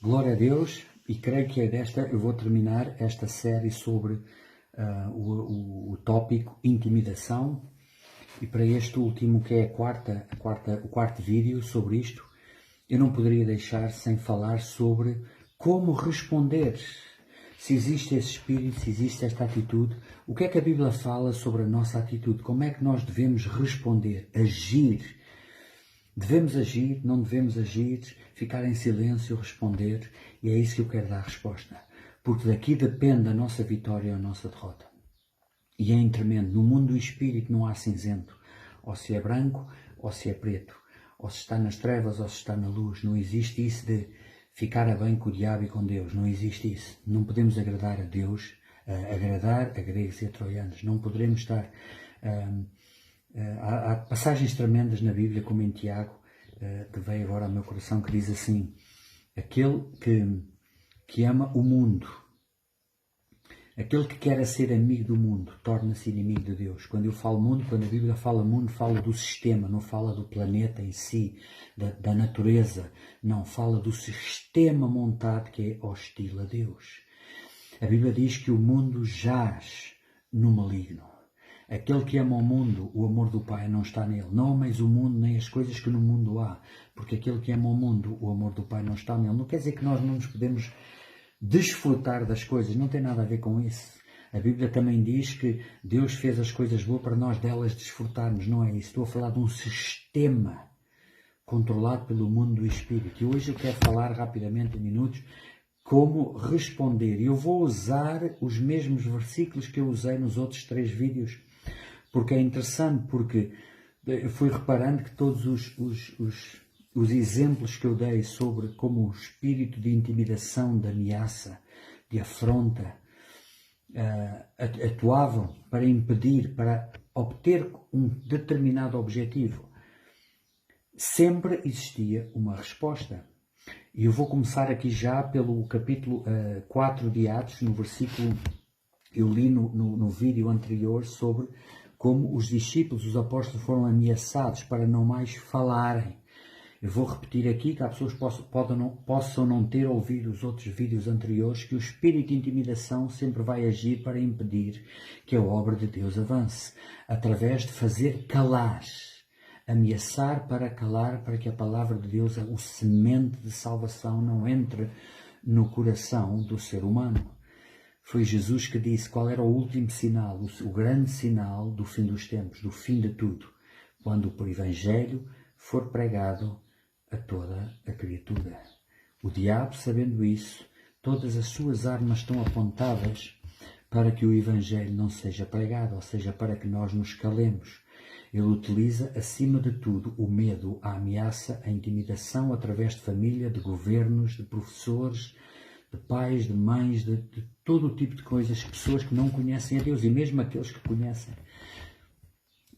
Glória a Deus, e creio que é desta eu vou terminar esta série sobre o tópico intimidação. E para este último, que é o quarto vídeo sobre isto, eu não poderia deixar sem falar sobre como responder. Se existe esse espírito, se existe esta atitude, o que é que a Bíblia fala sobre a nossa atitude? Como é que nós devemos responder, agir? Devemos agir, não devemos agir, ficar em silêncio, responder, e é isso que eu quero dar resposta. Porque daqui depende a nossa vitória ou a nossa derrota. E é tremendo. No mundo do espírito não há cinzento. Ou se é branco, ou se é preto. Ou se está nas trevas, ou se está na luz. Não existe isso de ficar a bem com o diabo e com Deus. Não existe isso. Não podemos agradar a Deus, agradar a gregos e a troianos. Não poderemos estar... Há passagens tremendas na Bíblia, como em Tiago, que veio agora ao meu coração, que diz assim: aquele que ama o mundo, aquele que quer ser amigo do mundo, torna-se inimigo de Deus. Quando eu falo mundo, quando a Bíblia fala mundo, fala do sistema, não fala do planeta em si, da natureza, não, fala do sistema montado que é hostil a Deus. A Bíblia diz que o mundo jaz no maligno. Aquele que ama o mundo, o amor do Pai não está nele. Não ameis o mundo nem as coisas que no mundo há, porque aquele que ama o mundo, o amor do Pai não está nele. Não quer dizer que nós não nos podemos desfrutar das coisas, não tem nada a ver com isso. A Bíblia também diz que Deus fez as coisas boas para nós delas desfrutarmos, não é isso. Estou a falar de um sistema controlado pelo mundo do Espírito. E hoje eu quero falar rapidamente, em minutos, como responder. Eu vou usar os mesmos versículos que eu usei nos outros 3 vídeos, porque é interessante, porque eu fui reparando que todos os exemplos que eu dei sobre como o espírito de intimidação, de ameaça, de afronta, atuavam para impedir, para obter um determinado objetivo. Sempre existia uma resposta. E eu vou começar aqui já pelo capítulo 4 de Atos, no versículo, eu li no vídeo anterior sobre como os discípulos, os apóstolos foram ameaçados para não mais falarem. Eu vou repetir aqui, que as pessoas possam não ter ouvido os outros vídeos anteriores, que o espírito de intimidação sempre vai agir para impedir que a obra de Deus avance, através de fazer calar. Ameaçar para calar, para que a palavra de Deus, o semente de salvação, não entre no coração do ser humano. Foi Jesus que disse qual era o último sinal, o grande sinal do fim dos tempos, do fim de tudo, quando o Evangelho for pregado a toda a criatura. O diabo, sabendo isso, todas as suas armas estão apontadas para que o Evangelho não seja pregado, ou seja, para que nós nos calemos. Ele utiliza, acima de tudo, o medo, a ameaça, a intimidação através de família, de governos, de professores, de pais, de mães, de todo o tipo de coisas, pessoas que não conhecem a Deus e mesmo aqueles que conhecem,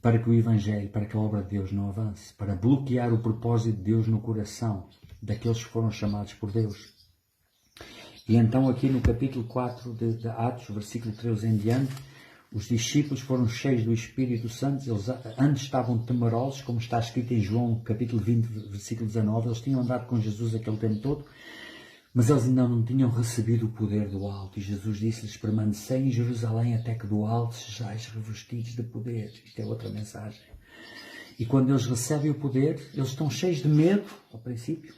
para que o Evangelho, para que a obra de Deus não avance, para bloquear o propósito de Deus no coração daqueles que foram chamados por Deus. E então aqui no capítulo 4 de Atos, versículo 13 em diante, os discípulos foram cheios do Espírito Santo. Eles antes estavam temerosos, como está escrito em João capítulo 20, versículo 19, eles tinham andado com Jesus aquele tempo todo, mas eles ainda não tinham recebido o poder do alto. E Jesus disse-lhes: permanecei em Jerusalém até que do alto sejais revestidos de poder. Isto é outra mensagem. E quando eles recebem o poder, eles estão cheios de medo, ao princípio,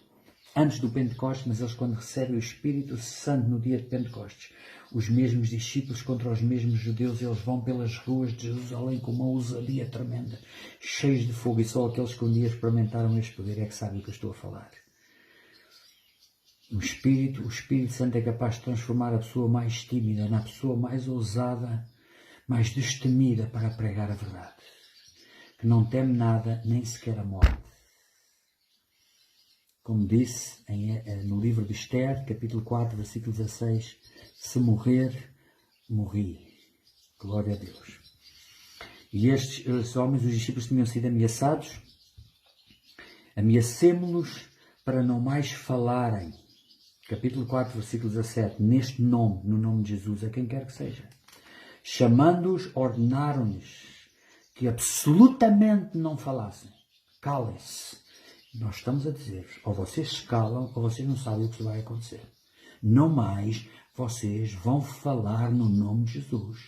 antes do Pentecostes, mas eles quando recebem o Espírito Santo no dia de Pentecostes, os mesmos discípulos contra os mesmos judeus, eles vão pelas ruas de Jerusalém com uma ousadia tremenda, cheios de fogo, e só aqueles que um dia experimentaram este poder é que sabem o que eu estou a falar. O Espírito Santo é capaz de transformar a pessoa mais tímida na pessoa mais ousada, mais destemida para pregar a verdade, que não teme nada, nem sequer a morte. Como disse no livro de Esther, capítulo 4, versículo 16, se morrer, morri. Glória a Deus. E estes homens, os discípulos, tinham sido ameaçados. Ameacemo-los para não mais falarem. Capítulo 4, versículo 17, neste nome, no nome de Jesus, a quem quer que seja. Chamando-os, ordenaram-lhes que absolutamente não falassem. Calem-se. Nós estamos a dizer-vos, ou vocês se calam, ou vocês não sabem o que vai acontecer. Não mais vocês vão falar no nome de Jesus.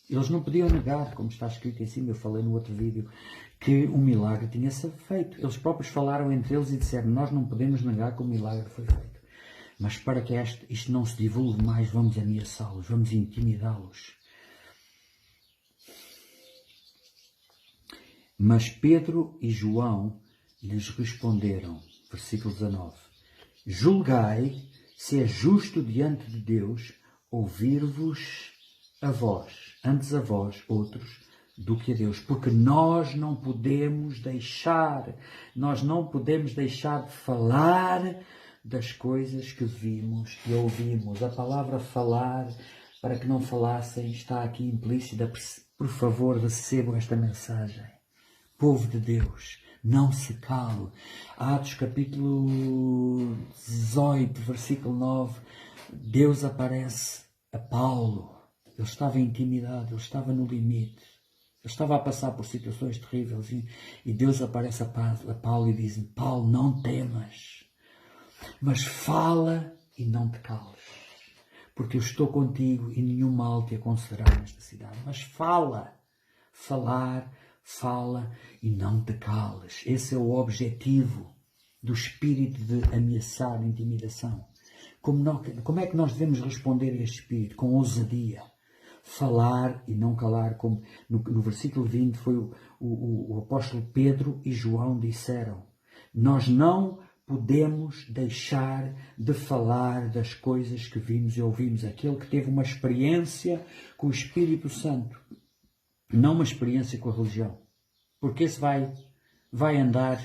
Eles não podiam negar, como está escrito em cima, eu falei no outro vídeo, que o milagre tinha sido feito. Eles próprios falaram entre eles e disseram, nós não podemos negar que o milagre foi feito. Mas para que isto não se divulgue mais, vamos ameaçá-los, vamos intimidá-los. Mas Pedro e João lhes responderam, versículo 19, julgai se é justo diante de Deus ouvir-vos a vós, antes a vós, outros, do que a Deus. Porque nós não podemos deixar de falar das coisas que vimos e ouvimos. A palavra falar, para que não falassem, está aqui implícita. Por favor, recebam esta mensagem. Povo de Deus, não se cale. Atos capítulo 18, versículo 9, Deus aparece a Paulo. Ele estava intimidado, ele estava no limite. Ele estava a passar por situações terríveis e Deus aparece a Paulo e diz, Paulo, não temas, mas fala e não te cales, porque eu estou contigo e nenhum mal te acontecerá nesta cidade. Mas fala e não te cales. Esse é o objetivo do espírito de ameaçar, intimidação. Como é que nós devemos responder a este espírito? Com ousadia. Falar e não calar, como no versículo 20 foi o apóstolo Pedro e João disseram. Nós não podemos deixar de falar das coisas que vimos e ouvimos. Aquele que teve uma experiência com o Espírito Santo, não uma experiência com a religião. Porque esse vai andar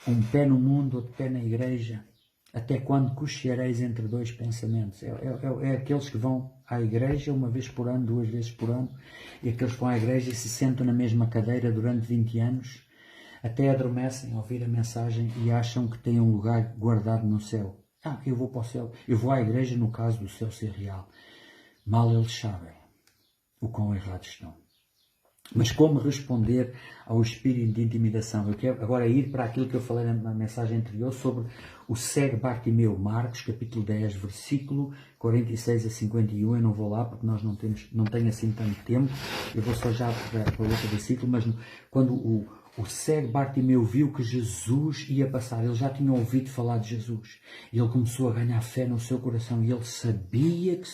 um pé no mundo, outro pé na igreja, até quando cocheareis entre dois pensamentos. É aqueles que vão à igreja uma vez por ano, 2 vezes por ano, e aqueles que vão à igreja e se sentam na mesma cadeira durante 20 anos, até adormecem a ouvir a mensagem e acham que têm um lugar guardado no céu. Eu vou para o céu, eu vou à igreja no caso do céu ser real. Mal eles sabem o quão errados estão. Mas como responder ao espírito de intimidação? Eu quero agora ir para aquilo que eu falei na mensagem anterior sobre o cego Bartimeu. Marcos, capítulo 10, versículo 46 a 51. Eu não vou lá porque nós não tenho assim tanto tempo. Eu vou só já para o outro versículo. Mas quando o cego Bartimeu viu que Jesus ia passar, ele já tinha ouvido falar de Jesus. E ele começou a ganhar fé no seu coração. E ele sabia que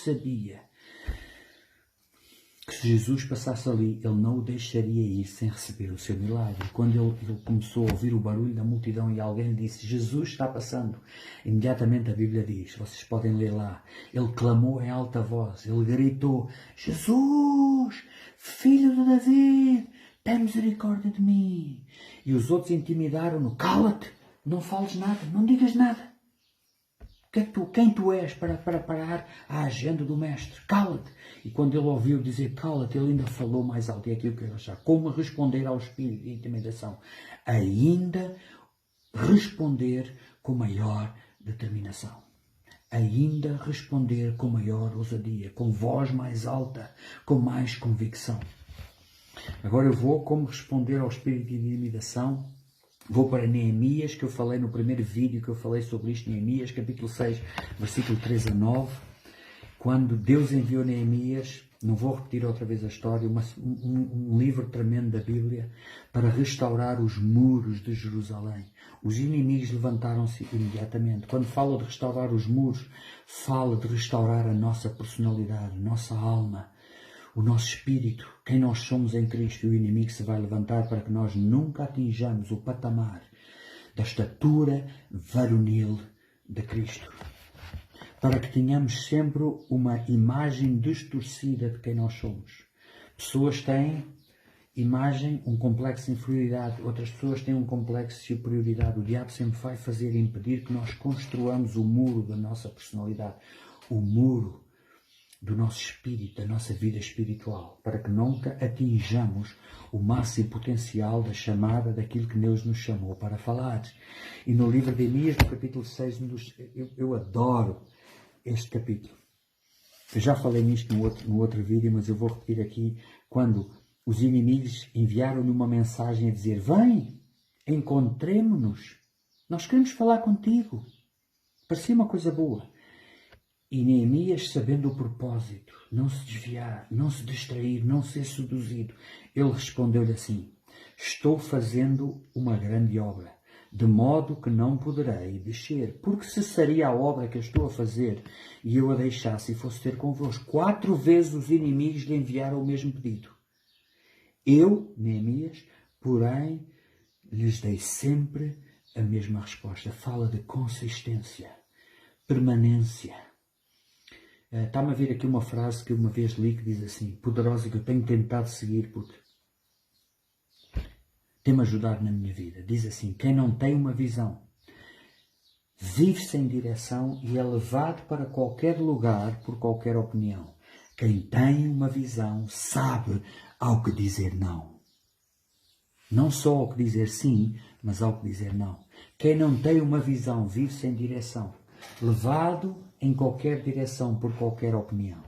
se Jesus passasse ali, ele não o deixaria ir sem receber o seu milagre. Quando ele começou a ouvir o barulho da multidão e alguém lhe disse, Jesus está passando, imediatamente a Bíblia diz, vocês podem ler lá, ele clamou em alta voz, ele gritou, Jesus, filho de David, tem misericórdia de mim. E os outros intimidaram-no, cala-te, não fales nada, não digas nada. Quem tu és para parar a agenda do mestre? Cala-te. E quando ele ouviu dizer cala-te, ele ainda falou mais alto. E aquilo que eu achava. Como responder ao espírito de intimidação? Ainda responder com maior determinação. Ainda responder com maior ousadia, com voz mais alta, com mais convicção. Agora eu vou como responder ao espírito de intimidação. Vou para Neemias, que eu falei no primeiro vídeo que eu falei sobre isto, Neemias, capítulo 6, versículo 3 a 9. Quando Deus enviou Neemias, não vou repetir outra vez a história, mas um livro tremendo da Bíblia, para restaurar os muros de Jerusalém. Os inimigos levantaram-se imediatamente. Quando fala de restaurar os muros, fala de restaurar a nossa personalidade, a nossa alma, o nosso espírito, quem nós somos em Cristo. E o inimigo se vai levantar para que nós nunca atinjamos o patamar da estatura varonil de Cristo. Para que tenhamos sempre uma imagem distorcida de quem nós somos. Pessoas têm imagem, um complexo de inferioridade. Outras pessoas têm um complexo de superioridade. O diabo sempre vai impedir que nós construamos o muro da nossa personalidade. O muro do nosso espírito, da nossa vida espiritual, para que nunca atinjamos o máximo potencial da chamada daquilo que Deus nos chamou para falar. E no livro de Neemias, no capítulo 6, eu adoro este capítulo. Eu já falei nisto no outro vídeo, mas eu vou repetir aqui, quando os inimigos enviaram-lhe uma mensagem a dizer, vem, encontremo-nos. Nós queremos falar contigo. Parecia uma coisa boa. E Neemias, sabendo o propósito, não se desviar, não se distrair, não ser seduzido, ele respondeu-lhe assim: estou fazendo uma grande obra, de modo que não poderei descer, porque se seria a obra que eu estou a fazer e eu a deixasse e fosse ter convosco. 4 vezes os inimigos lhe enviaram o mesmo pedido. Eu, Neemias, porém, lhes dei sempre a mesma resposta. Fala de consistência, permanência. Está-me a vir aqui uma frase que uma vez li que diz assim, poderosa, que eu tenho tentado seguir porque tem-me ajudado na minha vida. Diz assim: quem não tem uma visão vive sem direção e é levado para qualquer lugar por qualquer opinião. Quem tem uma visão sabe ao que dizer não. Não só ao que dizer sim, mas ao que dizer não. Quem não tem uma visão vive sem direção, levado em qualquer direção por qualquer opinião.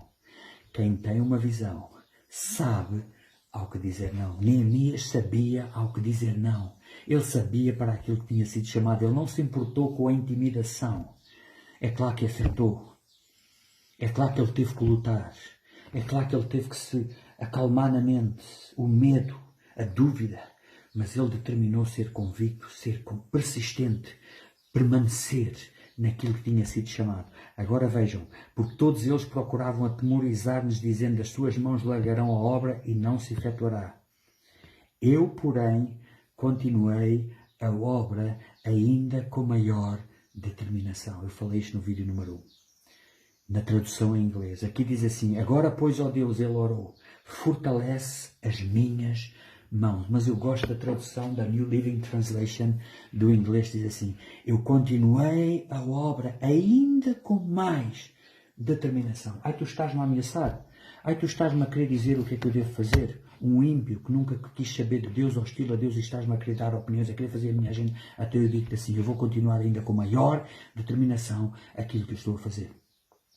Quem tem uma visão sabe ao que dizer não. Neemias sabia ao que dizer não. Ele sabia para aquilo que tinha sido chamado. Ele não se importou com a intimidação. É claro que afetou. É claro que ele teve que lutar. É claro que ele teve que se acalmar na mente, o medo, a dúvida. Mas ele determinou ser convicto, ser persistente, permanecer naquilo que tinha sido chamado. Agora vejam, porque todos eles procuravam atemorizar-nos, dizendo: as suas mãos largarão a obra e não se efetuará. Eu, porém, continuei a obra ainda com maior determinação. Eu falei isto no vídeo número 1. Na tradução em inglês. Aqui diz assim: agora, pois, ó Deus, ele orou, fortalece as minhas mãos. Mas eu gosto da tradução da New Living Translation do inglês, diz assim: eu continuei a obra ainda com mais determinação. Ai, tu estás-me a ameaçar? Ai, tu estás-me a querer dizer o que é que eu devo fazer? Um ímpio que nunca quis saber de Deus, hostil a Deus, e estás-me a querer dar opiniões, a querer fazer a minha agenda. Até eu digo-te assim: eu vou continuar ainda com maior determinação aquilo que eu estou a fazer.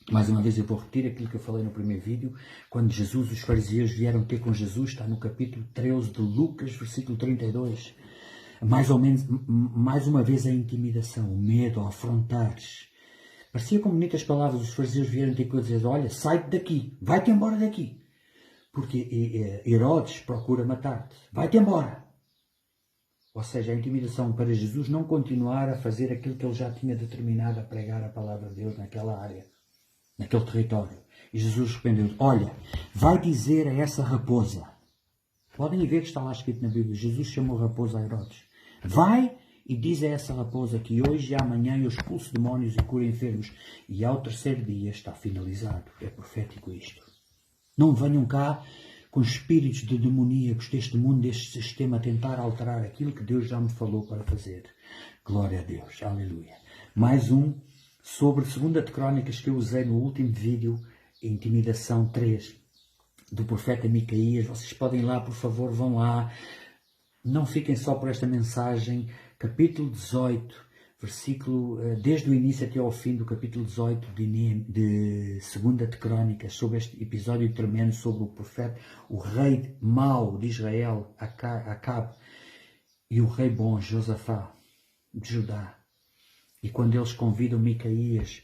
Mais uma vez eu vou repetir aquilo que eu falei no primeiro vídeo, quando Jesus, os fariseus vieram ter com Jesus, está no capítulo 13 de Lucas, versículo 32. Mais ou menos, mais uma vez a intimidação, o medo, a afrontares. Parecia com bonitas palavras, os fariseus vieram ter com ele dizer: olha, sai-te daqui, vai-te embora daqui. Porque Herodes procura matar-te, vai-te embora. Ou seja, a intimidação para Jesus não continuar a fazer aquilo que ele já tinha determinado a pregar a palavra de Deus naquela área, naquele território. E Jesus respondeu: olha, vai dizer a essa raposa. Podem ver que está lá escrito na Bíblia. Jesus chamou raposa a Herodes. Vai e diz a essa raposa que hoje e amanhã eu expulso demónios e curo enfermos. E ao terceiro dia está finalizado. É profético isto. Não venham cá com espíritos de demoníacos deste mundo, deste sistema, a tentar alterar aquilo que Deus já me falou para fazer. Glória a Deus. Aleluia. Mais um sobre 2 de Crônicas que eu usei no último vídeo, Intimidação 3, do profeta Micaías. Vocês podem ir lá, por favor, vão lá. Não fiquem só por esta mensagem. Capítulo 18, versículo, desde o início até ao fim do capítulo 18 de 2 de Crônicas, sobre este episódio tremendo sobre o profeta, o rei mau de Israel, Acabe, e o rei bom, Josafá, de Judá. E quando eles convidam Micaías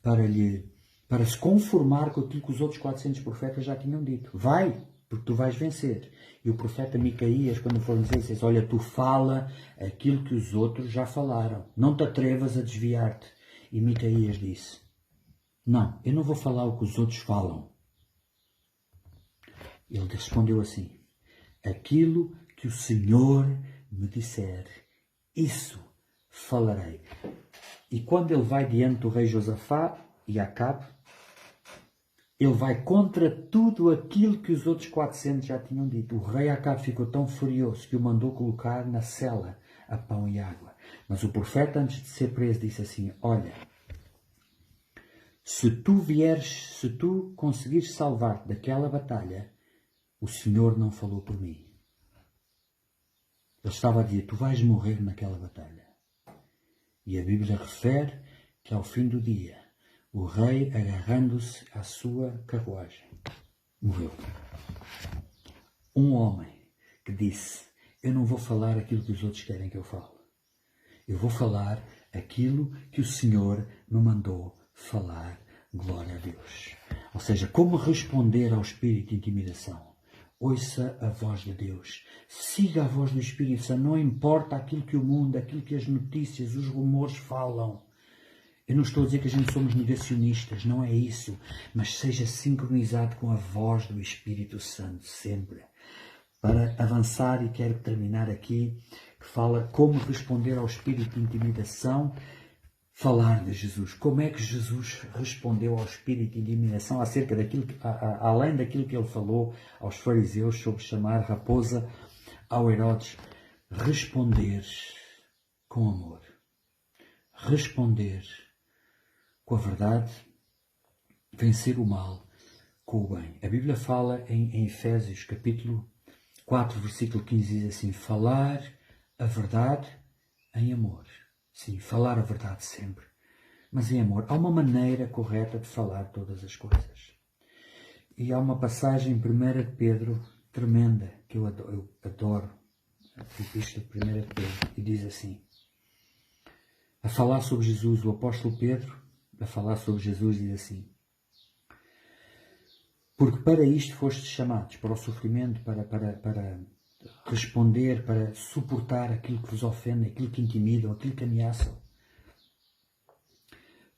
para se conformar com aquilo que os outros 400 profetas já tinham dito. Vai, porque tu vais vencer. E o profeta Micaías, quando for dizer, diz: olha, tu fala aquilo que os outros já falaram. Não te atrevas a desviar-te. E Micaías disse: não, eu não vou falar o que os outros falam. Ele respondeu assim: aquilo que o Senhor me disser, isso falarei. E quando ele vai diante do rei Josafá e Acabe, ele vai contra tudo aquilo que os outros 400 já tinham dito. O rei Acabe ficou tão furioso que o mandou colocar na cela a pão e água. Mas o profeta, antes de ser preso, disse assim: olha, se tu conseguires salvar-te daquela batalha, o Senhor não falou por mim. Ele estava a dizer: tu vais morrer naquela batalha. E a Bíblia refere que ao fim do dia, o rei, agarrando-se à sua carruagem, morreu. Um homem que disse: eu não vou falar aquilo que os outros querem que eu fale. Eu vou falar aquilo que o Senhor me mandou falar. Glória a Deus. Ou seja, como responder ao espírito de intimidação? Ouça a voz de Deus. Siga a voz do Espírito Santo. Não importa aquilo que o mundo, aquilo que as notícias, os rumores falam. Eu não estou a dizer que a gente somos negacionistas, não é isso. Mas seja sincronizado com a voz do Espírito Santo sempre. Para avançar, e quero terminar aqui, que fala como responder ao espírito de intimidação, falar de Jesus. Como é que Jesus respondeu ao espírito de intimidação acerca daquilo, além daquilo que ele falou aos fariseus sobre chamar raposa ao Herodes? Responder com amor. Responder com a verdade. Vencer o mal com o bem. A Bíblia fala em Efésios, capítulo 4, versículo 15, diz assim: falar a verdade em amor. Sim, falar a verdade sempre, mas em amor. Há uma maneira correta de falar todas as coisas. E há uma passagem em 1 de Pedro tremenda, que eu adoro, a epístola de 1 de Pedro, e diz assim, a falar sobre Jesus, o apóstolo Pedro, a falar sobre Jesus, diz assim: porque para isto fostes chamados, para o sofrimento, para responder, para suportar aquilo que vos ofende, aquilo que intimidam, aquilo que ameaçam.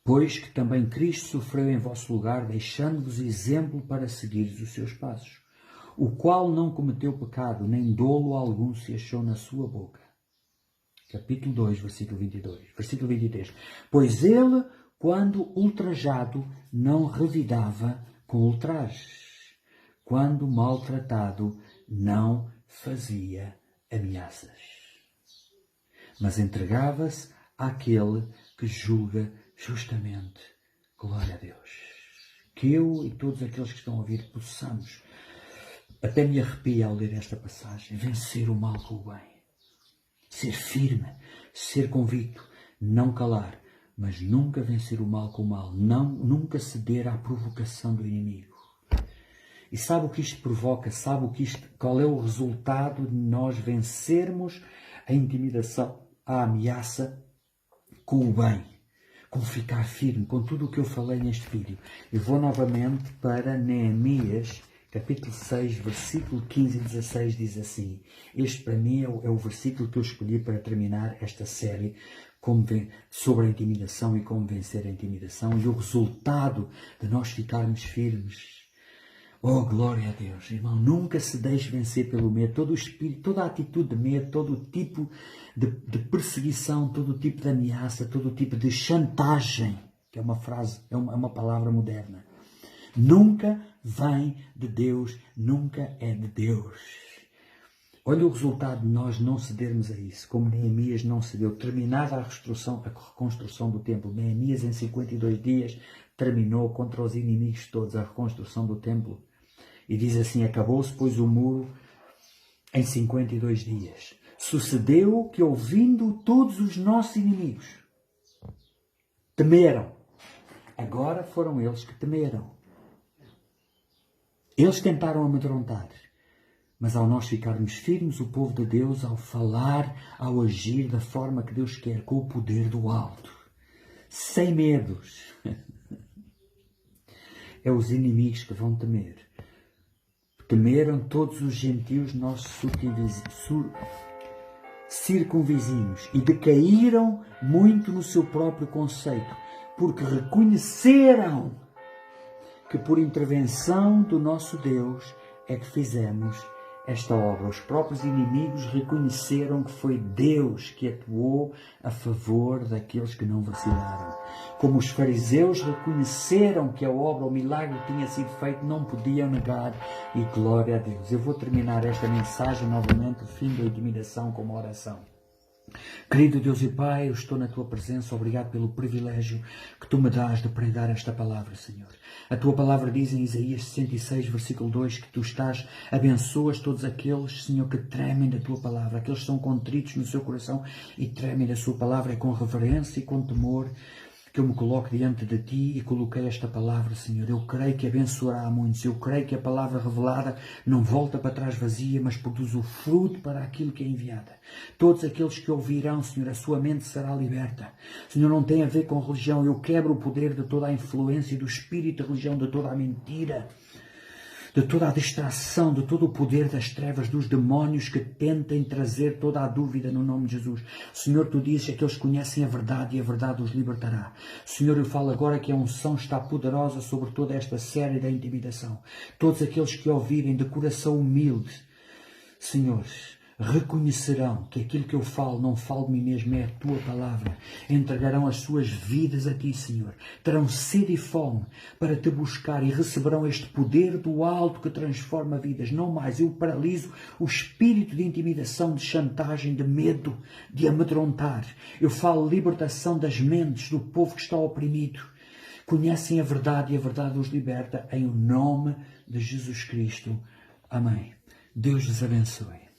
Pois que também Cristo sofreu em vosso lugar, deixando-vos exemplo para seguires os seus passos, o qual não cometeu pecado, nem dolo algum se achou na sua boca. Capítulo 2, versículo 22. Versículo 23. Pois ele, quando ultrajado, não revidava com ultrajes. Quando maltratado, não fazia ameaças. Mas entregava-se àquele que julga justamente. Glória a Deus. Que eu e todos aqueles que estão a ouvir possamos, até me arrepia ao ler esta passagem, vencer o mal com o bem. Ser firme, ser convicto, não calar, mas nunca vencer o mal com o mal, nunca ceder à provocação do inimigo. E sabe o que isto provoca? Sabe qual é o resultado de nós vencermos a intimidação, a ameaça com o bem, com ficar firme, com tudo o que eu falei neste vídeo? Eu vou novamente para Neemias, capítulo 6, versículo 15 e 16, diz assim. Este para mim é o versículo que eu escolhi para terminar esta série sobre a intimidação e como vencer a intimidação e o resultado de nós ficarmos firmes. Oh, glória a Deus, irmão, nunca se deixe vencer pelo medo. Todo o espírito, toda a atitude de medo, todo o tipo de perseguição, todo o tipo de ameaça, todo o tipo de chantagem, que é uma frase, é uma palavra moderna, nunca vem de Deus, nunca é de Deus. Olha o resultado de nós não cedermos a isso, como Neemias não cedeu. Terminada a reconstrução do templo, Neemias em 52 dias terminou contra os inimigos todos a reconstrução do templo. E diz assim, acabou-se, pois, o muro em 52 dias. Sucedeu que, ouvindo todos os nossos inimigos, temeram. Agora foram eles que temeram. Eles tentaram amedrontar. Mas ao nós ficarmos firmes, o povo de Deus, ao falar, ao agir da forma que Deus quer, com o poder do alto, sem medos, é os inimigos que vão temer. Temeram todos os gentios nossos circunvizinhos e decaíram muito no seu próprio conceito, porque reconheceram que por intervenção do nosso Deus é que fizemos esta obra. Os próprios inimigos reconheceram que foi Deus que atuou a favor daqueles que não vacilaram. Como os fariseus reconheceram que a obra, o milagre tinha sido feito, não podiam negar, e glória a Deus. Eu vou terminar esta mensagem novamente, o fim da intimidação, com uma oração. Querido Deus e Pai, eu estou na Tua presença, obrigado pelo privilégio que Tu me dás de pregar esta palavra, Senhor. A Tua palavra diz em Isaías 66, versículo 2, que Tu abençoas todos aqueles, Senhor, que tremem da Tua palavra, aqueles que são contritos no seu coração e tremem da Sua palavra, é com reverência e com temor. que eu me coloque diante de Ti e coloquei esta palavra, Senhor. Eu creio que abençoará a muitos. Eu creio que a palavra revelada não volta para trás vazia, mas produz o fruto para aquilo que é enviada. Todos aqueles que ouvirão, Senhor, a sua mente será liberta. Senhor, não tem a ver com religião. Eu quebro o poder de toda a influência do espírito de religião, de toda a mentira, de toda a distração, de todo o poder das trevas, dos demónios que tentem trazer toda a dúvida no nome de Jesus. Senhor, Tu dizes que aqueles que conhecem a verdade e a verdade os libertará. Senhor, eu falo agora que a unção está poderosa sobre toda esta série da intimidação. Todos aqueles que ouvirem de coração humilde, Senhor, reconhecerão que aquilo que eu falo, não falo de mim mesmo, é a Tua palavra. Entregarão as suas vidas a Ti, Senhor. Terão sede e fome para Te buscar e receberão este poder do alto que transforma vidas. Não mais, eu paraliso o espírito de intimidação, de chantagem, de medo, de amedrontar. Eu falo libertação das mentes do povo que está oprimido. Conhecem a verdade e a verdade os liberta, em o nome de Jesus Cristo. Amém. Deus lhes abençoe.